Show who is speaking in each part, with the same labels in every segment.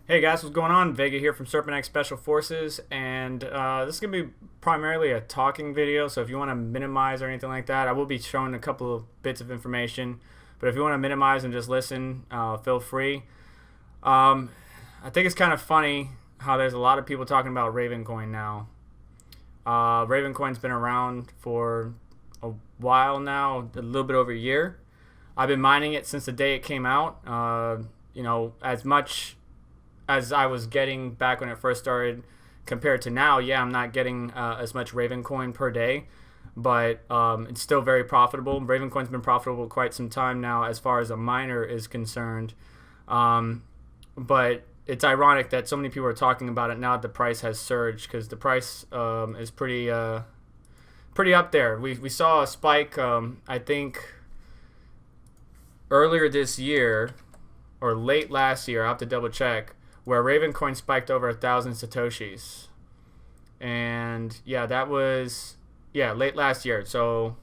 Speaker 1: Hey guys, what's going on? Vega here from SerpentX Special Forces, and this is going to be primarily a talking video, so if you want to minimize or anything like that, I will be showing a couple of bits of information, but if you want to minimize and just listen, feel free. I think it's kind of funny how there's a lot of people talking about Ravencoin now. Ravencoin's been around for a while now, a little bit over a year. I've been mining it since the day it came out. As much as I was getting back when it first started compared to now, yeah, I'm not getting as much Ravencoin per day, but it's still very profitable. Ravencoin's been profitable quite some time now as far as a miner is concerned, but it's ironic that so many people are talking about it now that the price has surged, because the price is pretty up there. We saw a spike, I think earlier this year or late last year, I'll have to double check, where Ravencoin spiked over 1,000 Satoshis. And yeah, that was late last year. So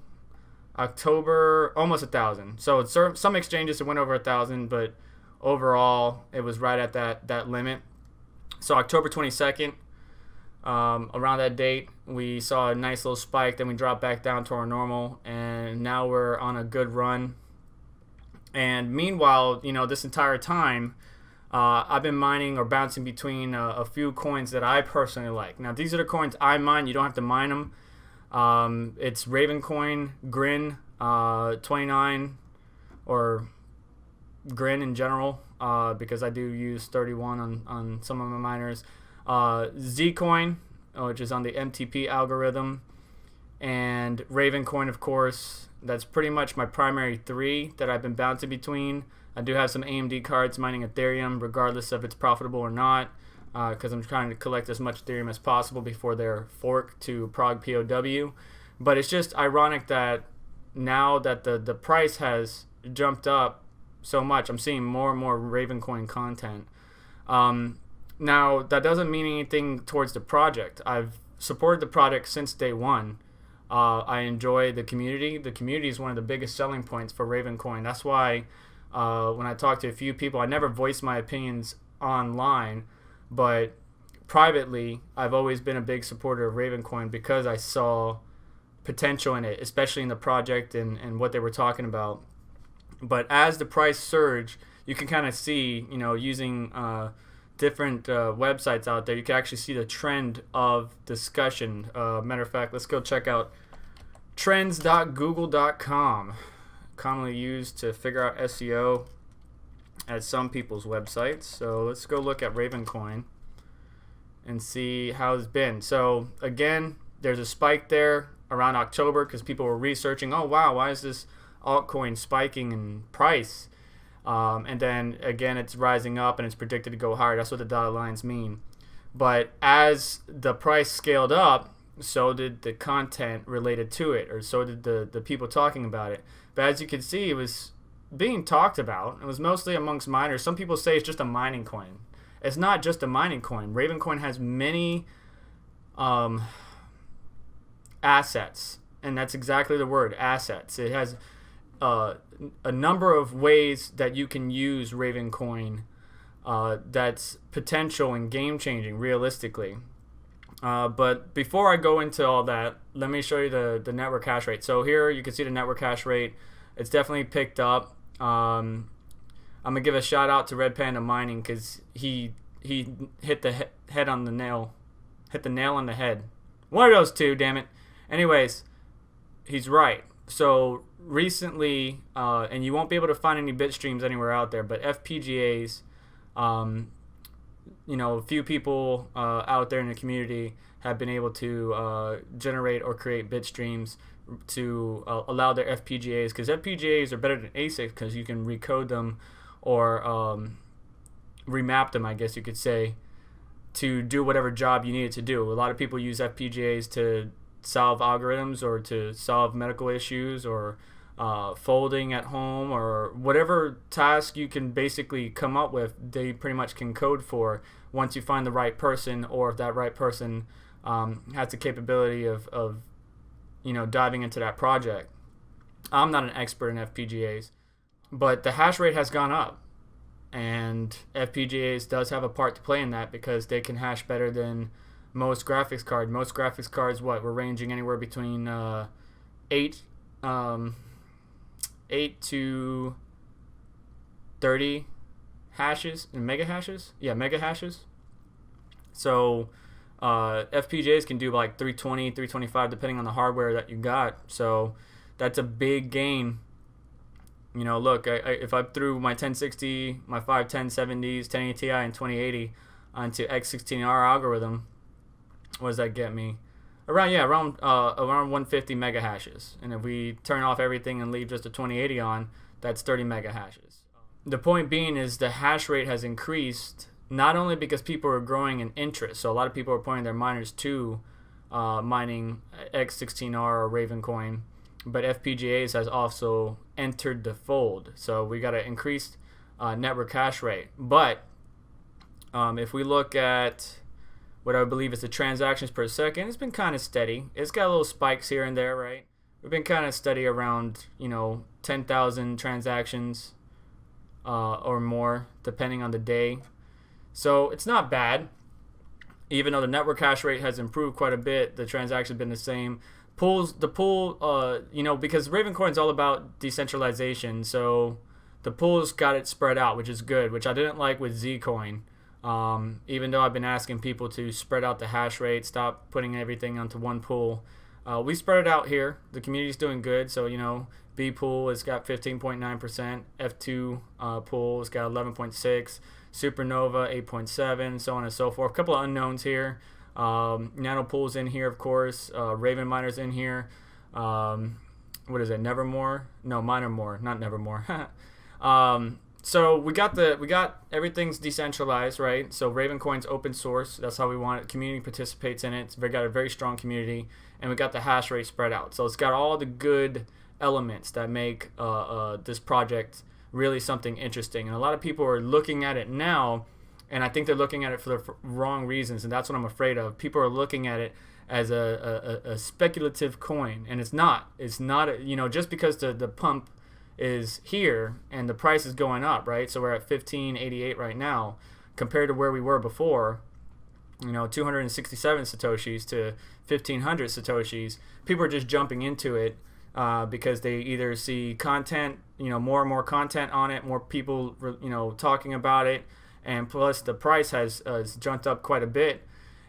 Speaker 1: October, almost 1,000. So some exchanges it went over 1,000, but overall it was right at that limit. So October 22nd, around that date, we saw a nice little spike, then we dropped back down to our normal, and now we're on a good run. And meanwhile, this entire time, I've been mining or bouncing between a few coins that I personally like. Now, these are the coins I mine. You don't have to mine them. It's Ravencoin, Grin, 29, or Grin in general, because I do use 31 on some of my miners. Zcoin, which is on the MTP algorithm, and Ravencoin, of course. That's pretty much my primary three that I've been bouncing between. I do have some AMD cards mining Ethereum, regardless if it's profitable or not, because I'm trying to collect as much Ethereum as possible before their fork to Prague POW. But it's just ironic that now that the price has jumped up so much, I'm seeing more and more Ravencoin content. Now, that doesn't mean anything towards the project. I've supported the project since day one. I enjoy the community. The community is one of the biggest selling points for Ravencoin. That's why when I talk to a few people, I never voice my opinions online, but privately, I've always been a big supporter of Ravencoin because I saw potential in it, especially in the project and what they were talking about. But as the price surged, you can kind of see, using different websites out there, you can actually see the trend of discussion. Matter of fact, let's go check out trends.google.com, commonly used to figure out SEO at some people's websites. So let's go look at Ravencoin and see how it's been. So again, there's a spike there around October because people were researching, oh wow, why is this altcoin spiking in price? And then again, it's rising up and it's predicted to go higher. That's what the dotted lines mean. But as the price scaled up, so did the content related to it, or so did the people talking about it. But as you can see, it was being talked about. It was mostly amongst miners. Some people say it's just a mining coin. It's not just a mining coin. Ravencoin has many assets, and that's exactly the word, assets. It has a number of ways that you can use Ravencoin that's potential and game changing realistically. But before I go into all that, let me show you the network hash rate. So here you can see the network hash rate. It's definitely picked up. I'm gonna give a shout out to Red Panda Mining because he hit the head on the nail, hit the nail on the head. One of those two, damn it. Anyways, he's right. So recently, and you won't be able to find any bit streams anywhere out there, but FPGAs, a few people out there in the community have been able to generate or create bit streams to allow their FPGAs, because FPGAs are better than ASICs because you can recode them or remap them, I guess you could say, to do whatever job you need it to do. A lot of people use FPGAs to solve algorithms or to solve medical issues or folding at home or whatever task you can basically come up with, they pretty much can code for once you find the right person, or if that right person has the capability of diving into that project. I'm not an expert in FPGAs, but the hash rate has gone up. And FPGAs does have a part to play in that because they can hash better than most graphics cards. Most graphics cards, we're ranging anywhere between 8 to 30 hashes and mega hashes. Yeah, mega hashes. So FPGAs can do like 320, 325 depending on the hardware that you got. So that's a big gain. You know, look, if I threw my 1060, my 51070s, 1080 Ti, and 2080 onto X16R algorithm, what does that get me? Around 150 mega hashes. And if we turn off everything and leave just a 2080 on, that's 30 mega hashes. The point being is the hash rate has increased not only because people are growing in interest. So a lot of people are pointing their miners to mining X16R or Ravencoin, but FPGAs has also entered the fold. So we got an increased network hash rate. But if we look at what I believe is the transactions per second, it's been kind of steady. It's got little spikes here and there, right? We've been kind of steady around, 10,000 transactions or more, depending on the day. So it's not bad. Even though the network hash rate has improved quite a bit, the transactions have been the same. Because Ravencoin is all about decentralization, so the pool's got it spread out, which is good, which I didn't like with Zcoin. Even though I've been asking people to spread out the hash rate, stop putting everything onto one pool. We spread it out here. The community's doing good, so B pool has got 15.9%, F2 pool has got 11.6%, Supernova 8.7%, so on and so forth. A couple of unknowns here. Nanopool's in here, of course. Raven Miner's in here. What is it? Nevermore? No, Minermore, not Nevermore. So we got everything's decentralized, right? So Ravencoin's open source. That's how we want it. Community participates in it. It's got a very strong community, and we got the hash rate spread out. So it's got all the good elements that make this project really something interesting. And a lot of people are looking at it now, and I think they're looking at it for the wrong reasons, and that's what I'm afraid of. People are looking at it as a speculative coin, and it's not. It's not. Just because the pump is here and the price is going up, right? So we're at 1588 right now, compared to where we were before. 267 satoshis to 1500 satoshis. People are just jumping into it because they either see content, more and more content on it, more people, talking about it. And plus the price has jumped up quite a bit.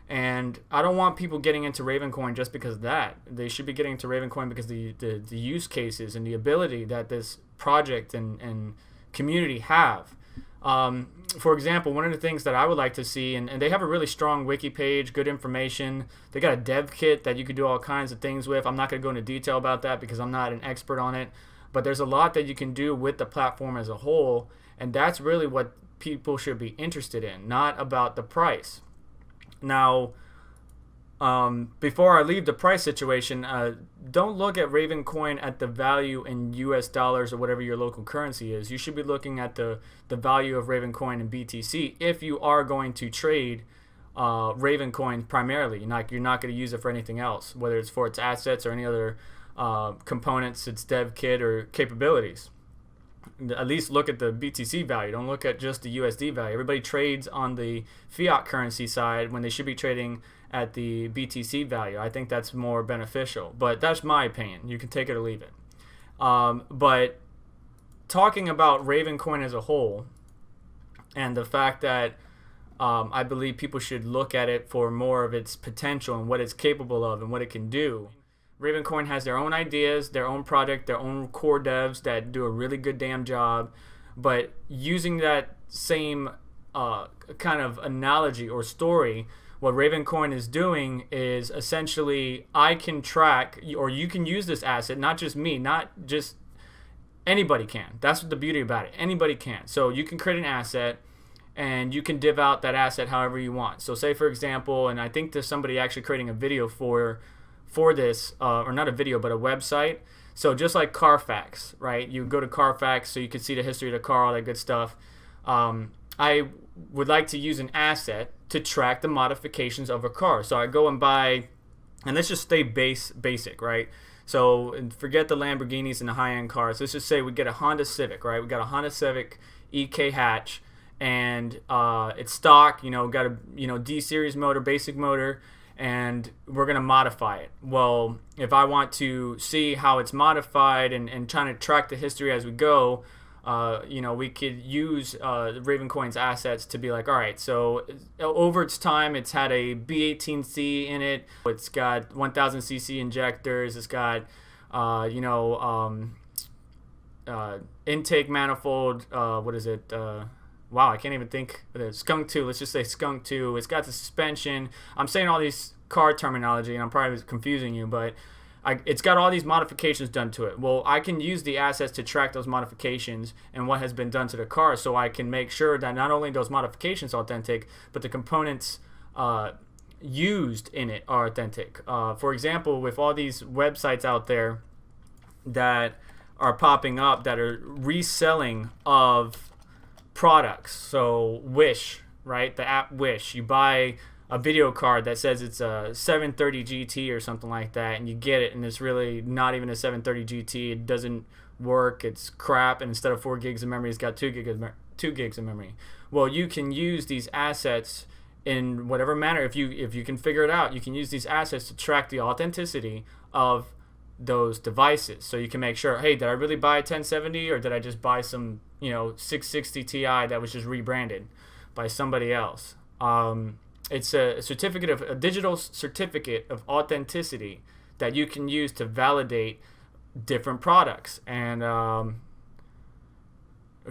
Speaker 1: And I don't want people getting into Ravencoin just because of that. They should be getting into Ravencoin because the use cases and the ability that this project and community have. For example, one of the things that I would like to see, and they have a really strong wiki page, good information. They got a dev kit that you could do all kinds of things with. I'm not going to go into detail about that because I'm not an expert on it. But there's a lot that you can do with the platform as a whole. And that's really what people should be interested in, not about the price. Now, before I leave the price situation, don't look at Ravencoin at the value in US dollars or whatever your local currency is. You should be looking at the value of Ravencoin in BTC if you are going to trade Ravencoin primarily. You're not going to use it for anything else, whether it's for its assets or any other components, its dev kit or capabilities. At least look at the BTC value. Don't look at just the USD value. Everybody trades on the fiat currency side when they should be trading at the BTC value. I think that's more beneficial, but that's my opinion. You can take it or leave it. But talking about Ravencoin as a whole and the fact that I believe people should look at it for more of its potential and what it's capable of and what it can do. Ravencoin has their own ideas, their own project, their own core devs that do a really good damn job. But using that same kind of analogy or story, what Ravencoin is doing is essentially I can track, or you can use this asset, not just me, not just anybody can. That's the beauty about it. Anybody can. So you can create an asset and you can div out that asset however you want. So say, for example, and I think there's somebody actually creating a video for this, or not a video, but a website. So just like Carfax, right? You go to Carfax so you can see the history of the car, all that good stuff. I would like to use an asset to track the modifications of a car. So I go and buy, and let's just stay basic, right? So forget the Lamborghinis and the high-end cars. Let's just say we get a Honda Civic, right? We got a Honda Civic EK hatch, and it's stock. Got a D series motor, basic motor, and we're gonna modify it. Well, if I want to see how it's modified and trying to track the history as we go, we could use Ravencoin's assets to be like, all right, so over its time, it's had a B18C in it. It's got 1000 cc injectors. It's got, intake manifold. What is it? Wow, I can't even think. Skunk 2. Let's just say Skunk 2. It's got the suspension. I'm saying all these car terminology, and I'm probably confusing you, but it's got all these modifications done to it. Well, I can use the assets to track those modifications and what has been done to the car, so I can make sure that not only those modifications are authentic, but the components used in it are authentic. For example, with all these websites out there that are popping up that are reselling of products. So Wish, right? The app Wish. You buy a video card that says it's a 730 GT or something like that, and you get it, and it's really not even a 730 GT. It doesn't work. It's crap, and instead of 4 gigs of memory, it's got 2 gigs of memory. Well, you can use these assets in whatever manner. If you can figure it out, you can use these assets to track the authenticity of those devices. So you can make sure, hey, did I really buy a 1070, or did I just buy some 660 Ti that was just rebranded by somebody else? It's a digital certificate of authenticity that you can use to validate different products. And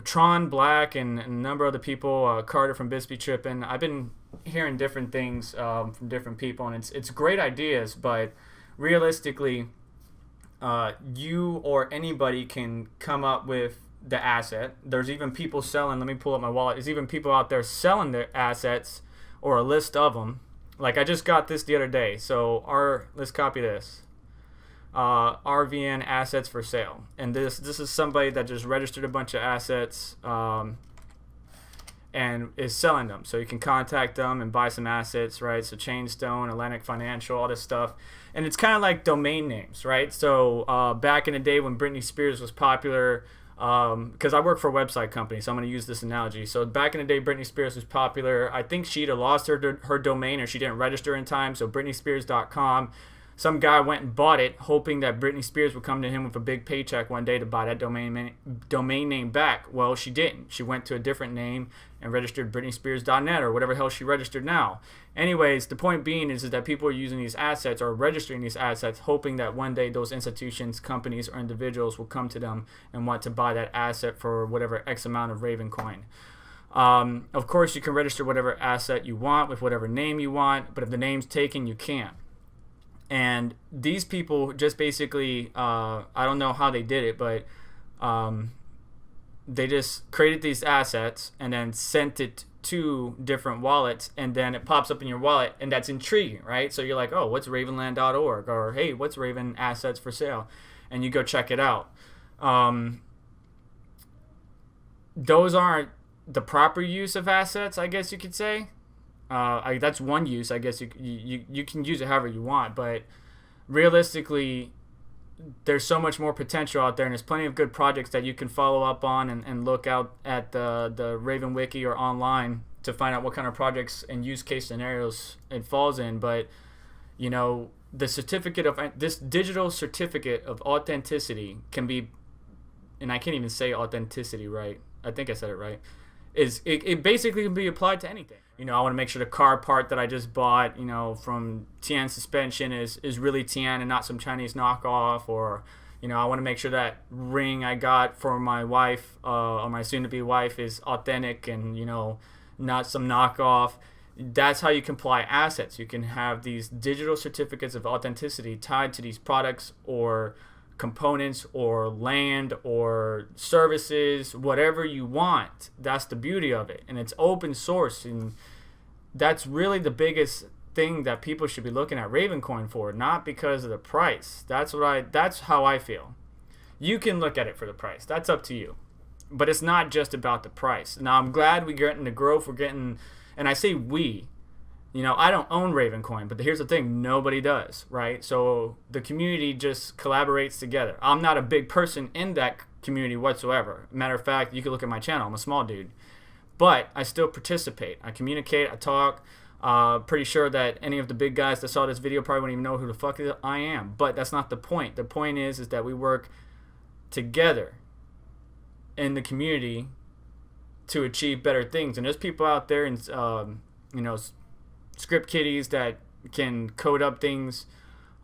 Speaker 1: Tron Black and a number of other people, Carter from Bisbee Trippin', I've been hearing different things from different people, and it's great ideas, but realistically, you or anybody can come up with the asset. There's even people selling, let me pull up my wallet, there's even people out there selling their assets or a list of them. Like I just got this the other day. So let's copy this. RVN assets for sale. And this is somebody that just registered a bunch of assets and is selling them. So you can contact them and buy some assets, right? So Chainstone, Atlantic Financial, all this stuff. And it's kind of like domain names, right? So back in the day when Britney Spears was popular, because I work for a website company, so I'm going to use this analogy. So back in the day, Britney Spears was popular. I think she either lost her domain or she didn't register in time. So BritneySpears.com. Some guy went and bought it, hoping that Britney Spears would come to him with a big paycheck one day to buy that domain name back. Well, she didn't. She went to a different name and registered BritneySpears.net or whatever hell she registered now. Anyways, the point being is that people are using these assets or registering these assets, hoping that one day those institutions, companies, or individuals will come to them and want to buy that asset for whatever X amount of Ravencoin. Of course, you can register whatever asset you want with whatever name you want, but if the name's taken, you can't. And these people just basically, I don't know how they did it, but they just created these assets and then sent it to different wallets, and then it pops up in your wallet, and that's intriguing, right? So you're like, oh, what's ravenland.org? Or, hey, what's Raven assets for sale? And you go check it out. Those aren't the proper use of assets, I guess you could say. That's one use. I guess you can use it however you want, but realistically, there's so much more potential out there, and there's plenty of good projects that you can follow up on and look out at the RavenWiki or online to find out what kind of projects and use case scenarios it falls in. But the certificate of this digital certificate of authenticity can be, and I can't even say authenticity right. I think I said it right. It basically can be applied to anything. I want to make sure the car part that I just bought, from Tian Suspension is really Tian and not some Chinese knockoff. Or, I want to make sure that ring I got for my wife or my soon-to-be wife is authentic and, not some knockoff. That's how you can apply assets. You can have these digital certificates of authenticity tied to these products or components or land or services, whatever you want. That's the beauty of it, and it's open source, and that's really the biggest thing that people should be looking at Ravencoin for, not because of the price. That's how I feel. You can look at it for the price. That's up to you, but it's not just about the price. Now I'm glad we're getting the growth. We're getting, and I say we, You know, I don't own Ravencoin, but here's the thing, nobody does, right? So the community just collaborates together. I'm not a big person in that community whatsoever. Matter of fact, you can look at my channel, I'm a small dude. But I still participate. I communicate, I talk. Pretty sure that any of the big guys that saw this video probably wouldn't even know who the fuck I am. But that's not the point. The point is that we work together in the community to achieve better things. And there's people out there, and you know, script kiddies that can code up things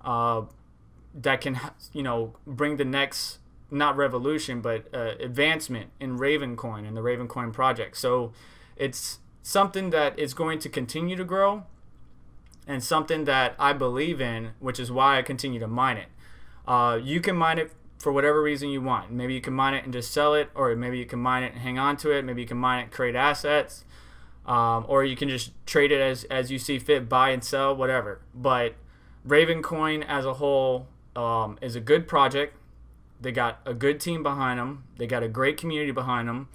Speaker 1: that can, you know, bring the next, not revolution, but advancement in Ravencoin and the Ravencoin project. So it's something that is going to continue to grow, and something that I believe in, which is why I continue to mine it. You can mine it for whatever reason you want. Maybe you can mine it and just sell it, or maybe you can mine it and hang on to it. Maybe you can mine it and create assets. Or you can just trade it as you see fit, buy and sell, whatever. But Ravencoin as a whole is a good project. They got a good team behind them. They got a great community behind them.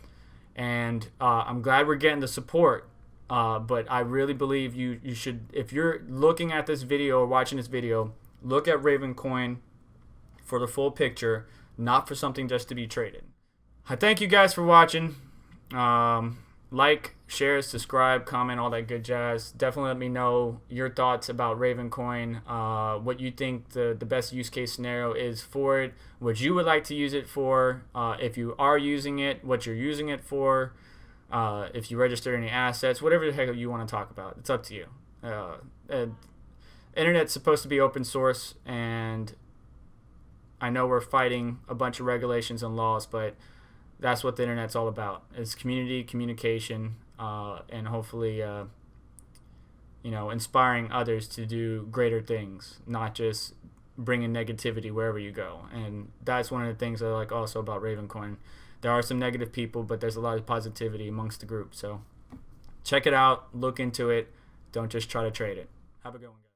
Speaker 1: And I'm glad we're getting the support. But I really believe you should, if you're looking at this video or watching this video, look at Ravencoin for the full picture, not for something just to be traded. I thank you guys for watching. Like, share, subscribe, comment, all that good jazz. Definitely let me know your thoughts about Ravencoin, what you think the best use case scenario is for it, what you would like to use it for, if you are using it, what you're using it for, if you registered any assets, whatever the heck you want to talk about. It's up to you. Internet's supposed to be open source, and I know we're fighting a bunch of regulations and laws, but that's what the internet's all about. It's community, communication, and hopefully, you know, inspiring others to do greater things, not just bringing negativity wherever you go. And that's one of the things I like also about Ravencoin. There are some negative people, but there's a lot of positivity amongst the group. So check it out, look into it. Don't just try to trade it. Have a good one, guys.